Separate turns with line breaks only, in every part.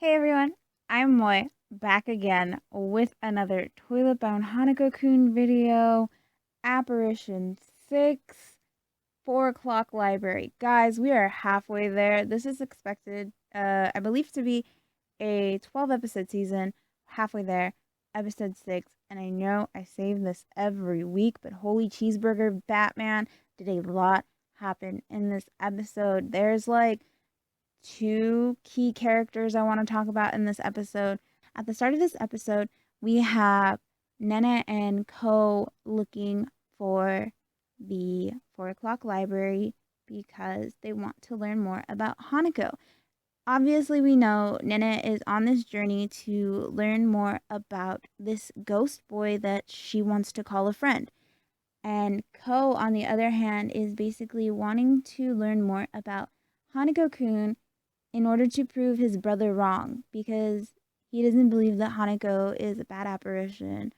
Hey everyone, I'm Moy, back again with another Toilet Bound Hanako-kun video, Apparition 6, 4 o'clock library. Guys, we are halfway there. This is expected, I believe to be a 12 episode season, halfway there, episode 6, and I know I say this every week, but holy cheeseburger, Batman, did a lot happen in this episode. There's like two key characters I want to talk about in this episode. At the start of this episode, we have Nene and Ko looking for the 4 o'clock library because they want to learn more about Hanako. Obviously, we know Nene is on this journey to learn more about this ghost boy that she wants to call a friend. And Ko, on the other hand, is basically wanting to learn more about Hanako-kun in order to prove his brother wrong because he doesn't believe that Hanako is a bad apparition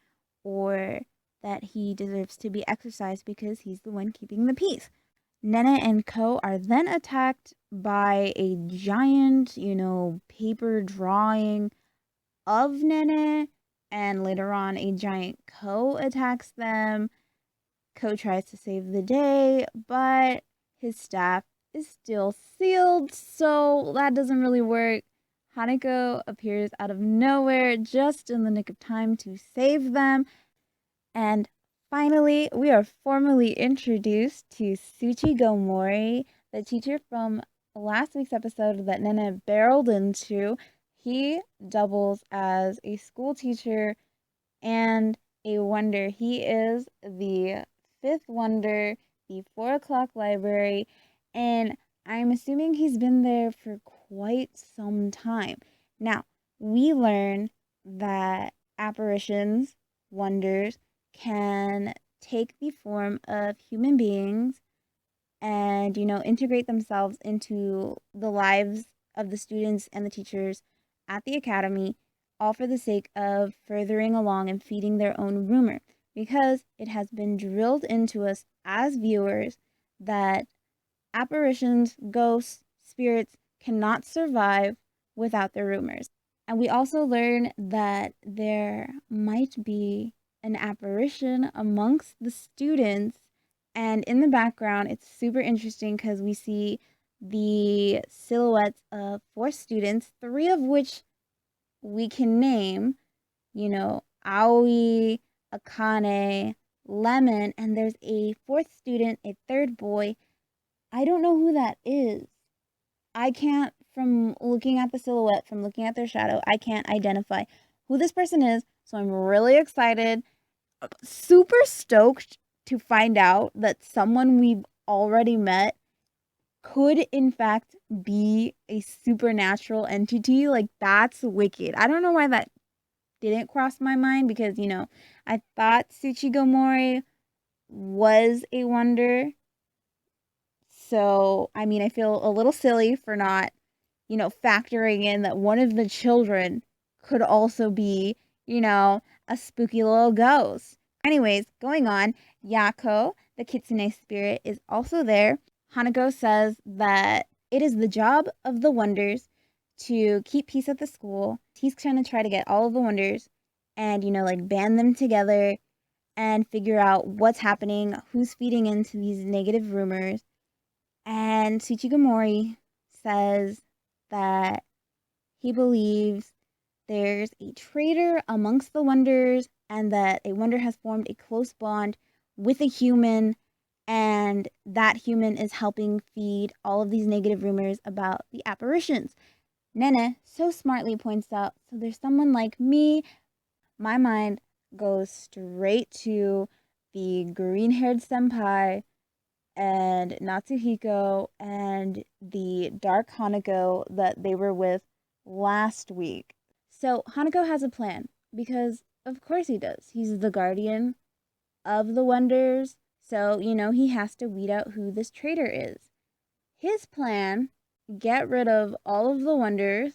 or that he deserves to be exorcised because he's the one keeping the peace. Nene and Ko are then attacked by a giant, paper drawing of Nene, and later on a giant Ko attacks them. Ko tries to save the day, but his staff is still sealed, so that doesn't really work. Hanako appears out of nowhere just in the nick of time to save them. And finally, we are formally introduced to Tsuchigomori, the teacher from last week's episode that Nene barreled into. He doubles as a school teacher and a wonder. He is the fifth wonder, the 4 o'clock library, and I'm assuming he's been there for quite some time. Now, we learn that apparitions, wonders, can take the form of human beings and, integrate themselves into the lives of the students and the teachers at the academy, all for the sake of furthering along and feeding their own rumor, because it has been drilled into us as viewers that apparitions, ghosts, spirits cannot survive without their rumors. And we also learn that there might be an apparition amongst the students. And in the background, it's super interesting because we see the silhouettes of four students, three of which we can name, Aoi, Akane, Lemon, and there's a fourth student, a third boy. I don't know who that is. I can't, from looking at the silhouette, from looking at their shadow, I can't identify who this person is. So I'm really excited, super stoked to find out that someone we've already met could in fact be a supernatural entity. Like, that's wicked. I don't know why that didn't cross my mind because, I thought Tsuchigomori was a wonder. So, I mean, I feel a little silly for not, factoring in that one of the children could also be, a spooky little ghost. Anyways, going on, Yako, the kitsune spirit, is also there. Hanako says that it is the job of the wonders to keep peace at the school. He's going to try to get all of the wonders and, like band them together and figure out what's happening, who's feeding into these negative rumors. And Tsuchigomori says that he believes there's a traitor amongst the wonders and that a wonder has formed a close bond with a human, and that human is helping feed all of these negative rumors about the apparitions. Nene so smartly points out, so there's someone like me. My mind goes straight to the green-haired senpai and Natsuhiko and the dark Hanako that they were with last week. So Hanako has a plan because of course he does. He's the guardian of the wonders. So, he has to weed out who this traitor is. His plan, get rid of all of the wonders,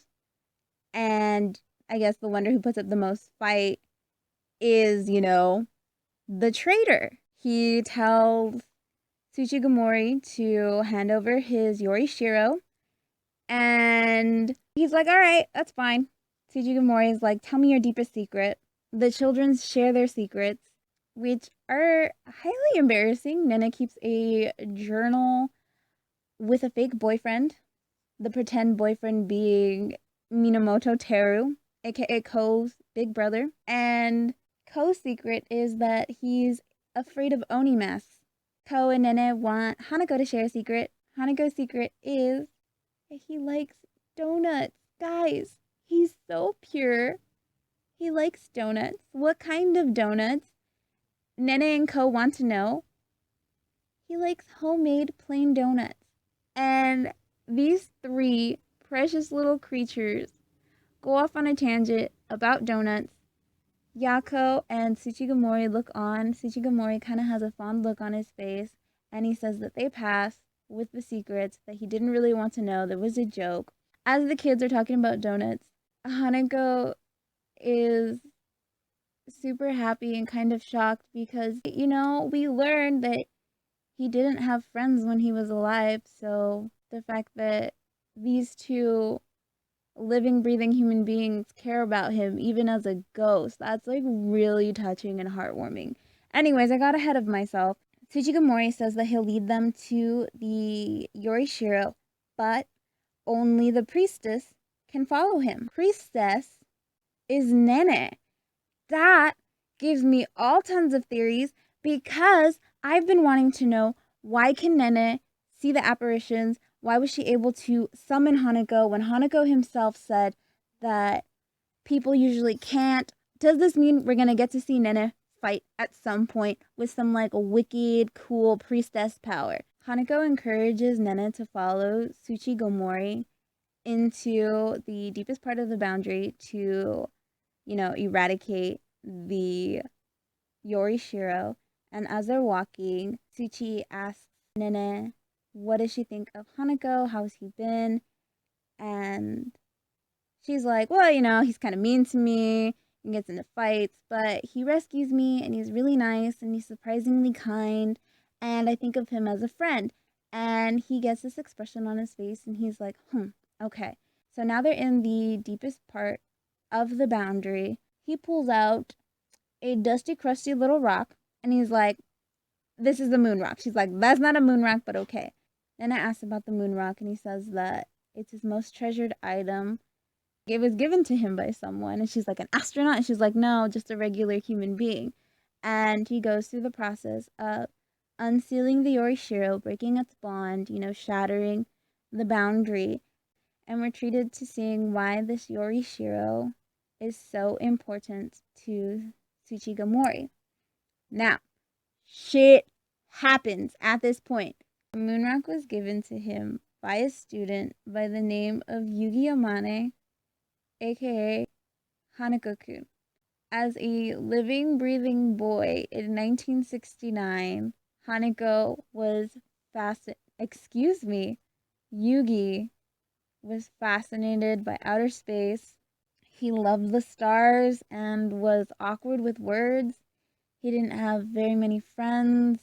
and I guess the wonder who puts up the most fight is, the traitor. He tells Tsuchigomori to hand over his Yorishiro, and He's like, all right, that's fine. Tsuchigomori is like, tell me your deepest secret. The children share their secrets, which are highly embarrassing. Nene keeps a journal with a fake boyfriend, the pretend boyfriend being Minamoto Teru, aka Ko's big brother. And Ko's secret is that he's afraid of Oni masks. Ko and Nene want Hanako to share a secret. Hanako's secret is that he likes donuts. Guys, he's so pure. He likes donuts. What kind of donuts? Nene and Ko want to know. He likes homemade plain donuts. And these three precious little creatures go off on a tangent about donuts. Yako and Tsuchigomori look on. Tsuchigomori kind of has a fond look on his face, and he says that they pass with the secrets that he didn't really want to know. There was a joke. As the kids are talking about donuts, Hanako is super happy and kind of shocked because, we learned that he didn't have friends when he was alive. So the fact that these two living, breathing human beings care about him, even as a ghost, that's like really touching and heartwarming. Anyways, I got ahead of myself. Tsuchigomori says that he'll lead them to the Yorishiro, but only the priestess can follow him. Priestess is Nene. That gives me all tons of theories because I've been wanting to know, why can Nene see the apparitions? Why was she able to summon Hanako when Hanako himself said that people usually can't? Does this mean we're going to get to see Nene fight at some point with some like wicked, cool priestess power? Hanako encourages Nene to follow Tsuchigomori into the deepest part of the boundary to, eradicate the Yorishiro. And as they're walking, Tsuchi asks Nene, what does she think of Hanako? How's he been? And she's like, well, he's kind of mean to me and gets into fights, but he rescues me and he's really nice and he's surprisingly kind. And I think of him as a friend. And he gets this expression on his face and he's like, okay. So now they're in the deepest part of the boundary. He pulls out a dusty, crusty little rock and he's like, this is the moon rock. She's like, that's not a moon rock, but okay. Then I asked about the moon rock and he says that it's his most treasured item. It was given to him by someone. And she's like, an astronaut? And she's like, no, just a regular human being. And he goes through the process of unsealing the Yorishiro, breaking its bond, shattering the boundary. And we're treated to seeing why this Yorishiro is so important to Tsuchigomori. Now, shit happens at this point. The moon rock was given to him by a student by the name of Yugi Amane, aka Hanako-kun. As a living, breathing boy in 1969, Hanako was Yugi was fascinated by outer space. He loved the stars and was awkward with words. He didn't have very many friends,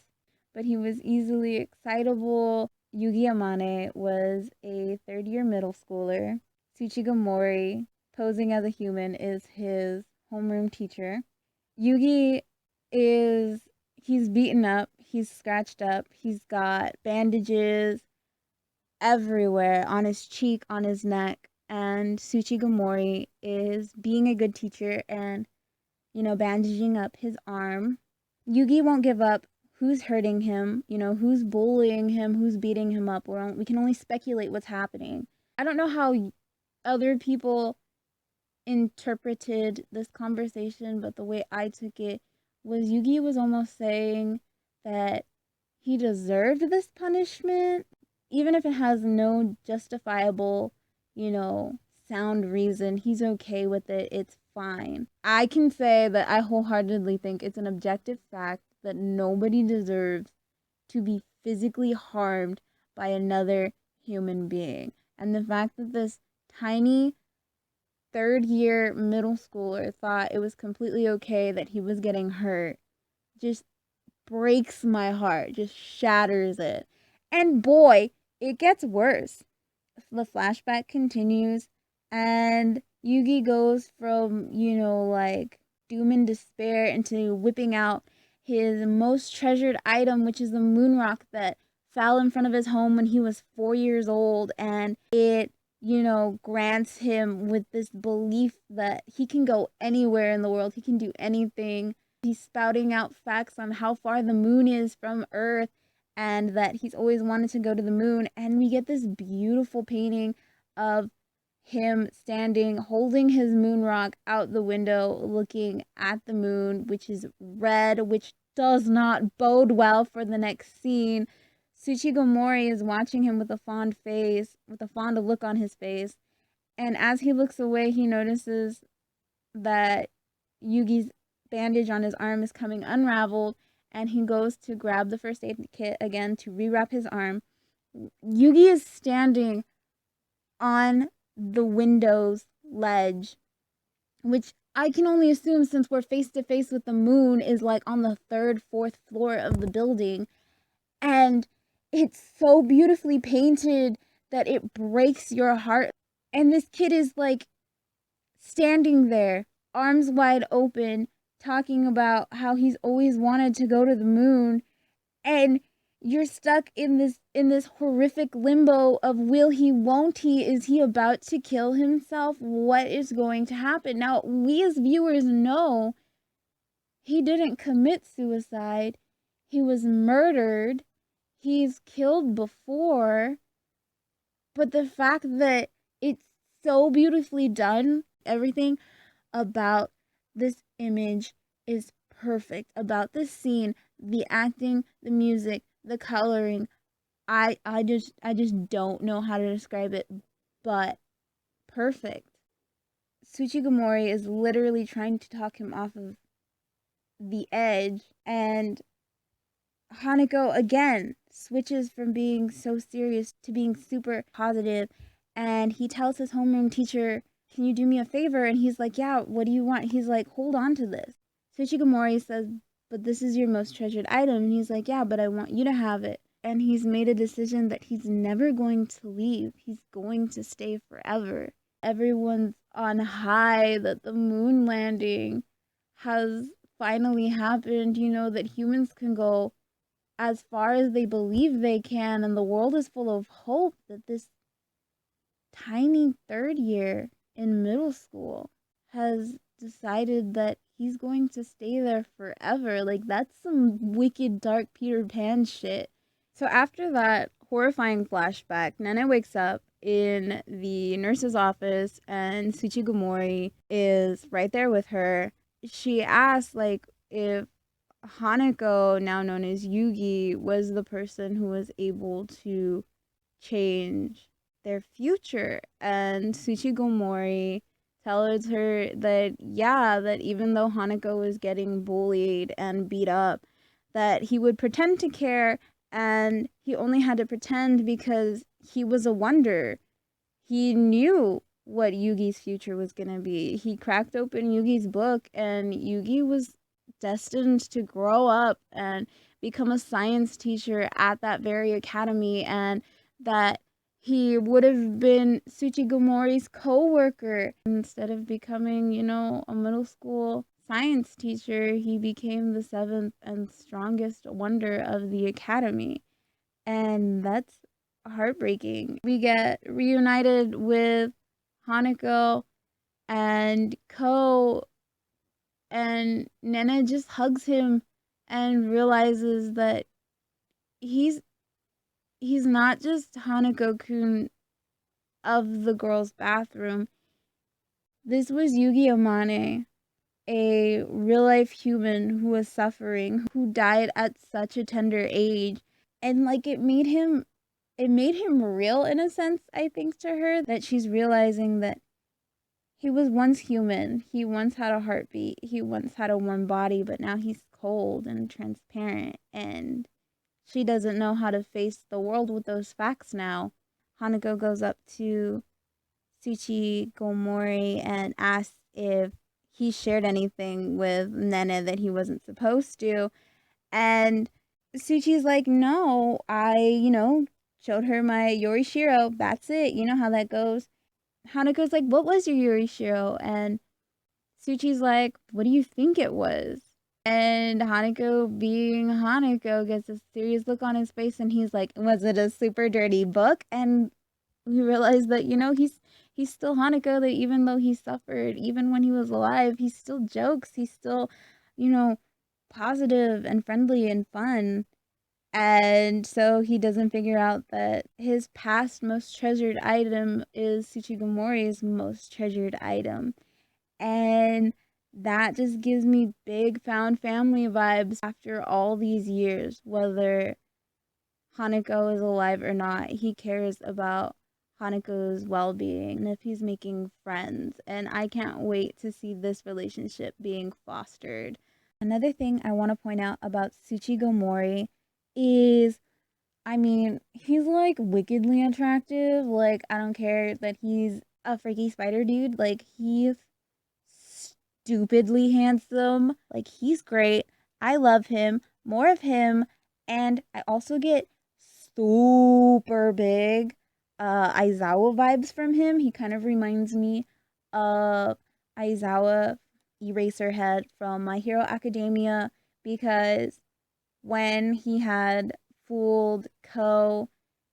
but he was easily excitable. Yugi Amane was a third-year middle schooler. Tsuchigomori, posing as a human, is his homeroom teacher. Yugi he's beaten up, he's scratched up, he's got bandages everywhere, on his cheek, on his neck, and Tsuchigomori is being a good teacher and, bandaging up his arm. Yugi won't give up. Who's hurting him? Who's bullying him? Who's beating him up? We can only speculate what's happening. I don't know how other people interpreted this conversation, but the way I took it was Yugi was almost saying that he deserved this punishment, even if it has no justifiable, sound reason. He's okay with it. It's fine. I can say that I wholeheartedly think it's an objective fact that nobody deserves to be physically harmed by another human being. And the fact that this tiny third-year middle schooler thought it was completely okay that he was getting hurt just breaks my heart, just shatters it. And boy, it gets worse. The flashback continues And Yugi goes from, like doom and despair into whipping out his most treasured item, which is the moon rock that fell in front of his home when he was 4 years old. And it, grants him with this belief that he can go anywhere in the world, he can do anything. He's spouting out facts on how far the moon is from Earth and that he's always wanted to go to the moon. And we get this beautiful painting of him standing, holding his moon rock out the window, looking at the moon, which is red, which does not bode well for the next scene. Tsuchigomori is watching him with a fond face, with a fond look on his face. And as he looks away, he notices that Yugi's bandage on his arm is coming unraveled, and he goes to grab the first aid kit again to rewrap his arm. Yugi is standing on the window's ledge, which I can only assume, since we're face to face with the moon, is like on the third, fourth floor of the building. And it's so beautifully painted that it breaks your heart. And this kid is like standing there, arms wide open, talking about how he's always wanted to go to the moon. And you're stuck in this horrific limbo of will he, won't he, is he about to kill himself, what is going to happen? Now, we as viewers know he didn't commit suicide, he was murdered, he's killed before, but the fact that it's so beautifully done, everything about this image is perfect, about this scene, the acting, the music, the coloring. I just don't know how to describe it, but perfect. Tsuchigomori is literally trying to talk him off of the edge, and Hanako again switches from being so serious to being super positive, and he tells his homeroom teacher, "Can you do me a favor?" And he's like, "Yeah, what do you want?" He's like, "Hold on to this." Tsuchigomori says, "But this is your most treasured item." And he's like, "Yeah, but I want you to have it." And he's made a decision that he's never going to leave. He's going to stay forever. Everyone's on high that the moon landing has finally happened, that humans can go as far as they believe they can, and the world is full of hope that this tiny third year in middle school has decided that he's going to stay there forever. Like, that's some wicked dark Peter Pan shit. So after that horrifying flashback, Nene wakes up in the nurse's office and Tsuchigomori is right there with her. She asks, like, if Hanako, now known as Yugi, was the person who was able to change their future. And Tsuchigomori tells her that, yeah, that even though Hanako was getting bullied and beat up, that he would pretend to care, and he only had to pretend because he was a wonder. He knew what Yugi's future was going to be. He cracked open Yugi's book, and Yugi was destined to grow up and become a science teacher at that very academy, and that he would have been Tsuchigomori's co-worker. Instead of becoming, a middle school science teacher, he became the seventh and strongest wonder of the academy. And that's heartbreaking. We get reunited with Hanako and Ko, and Nene just hugs him and realizes that he's not just Hanako-kun of the girls' bathroom. This was Yugi Amane, a real-life human who was suffering, who died at such a tender age. And like, it made him real in a sense, I think, to her, that she's realizing that he was once human. He once had a heartbeat. He once had a warm body, but now he's cold and transparent, and she doesn't know how to face the world with those facts now. Hanako goes up to Tsuchigomori and asks if he shared anything with Nene that he wasn't supposed to. And Tsuchi's like, "No, I, showed her my Yorishiro. That's it. You know how that goes." Hanako's like, what was your Yurishiro? And Tsuchi's like, what do you think it was? And Hanako, being Hanako, gets a serious look on his face and he's like, was it a super dirty book? And we realize that, he's still Hanako, that even though he suffered, even when he was alive, he still jokes, he's still, you know, positive and friendly and fun. And so he doesn't figure out that his past most treasured item is Tsuchigomori's most treasured item. And that just gives me big found family vibes after all these years. Whether Hanako is alive or not, he cares about Hanako's well-being and if he's making friends. And I can't wait to see this relationship being fostered. Another thing I want to point out about Tsuchigomori is, I mean, he's like wickedly attractive. Like, I don't care that he's a freaky spider dude. Like, he's stupidly handsome. Like, he's great. I love him. More of him. And I also get super big Aizawa vibes from him. He kind of reminds me of Aizawa Eraserhead from My Hero Academia, because when he had fooled Ko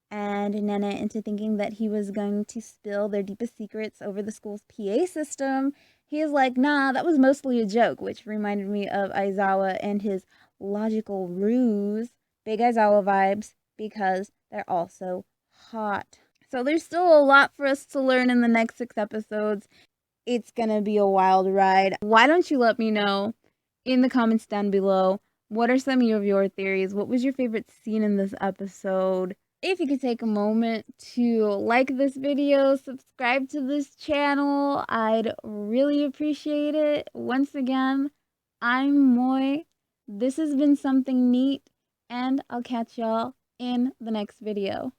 and Nene into thinking that he was going to spill their deepest secrets over the school's PA system, he is like, nah, that was mostly a joke, which reminded me of Aizawa and his logical ruse. Big Aizawa vibes, because they're also hot. So there's still a lot for us to learn in the next 6 episodes. It's gonna be a wild ride. Why don't you let me know in the comments down below, what are some of your theories? What was your favorite scene in this episode? If you could take a moment to like this video, subscribe to this channel, I'd really appreciate it. Once again, I'm Moy. This has been something neat, and I'll catch y'all in the next video.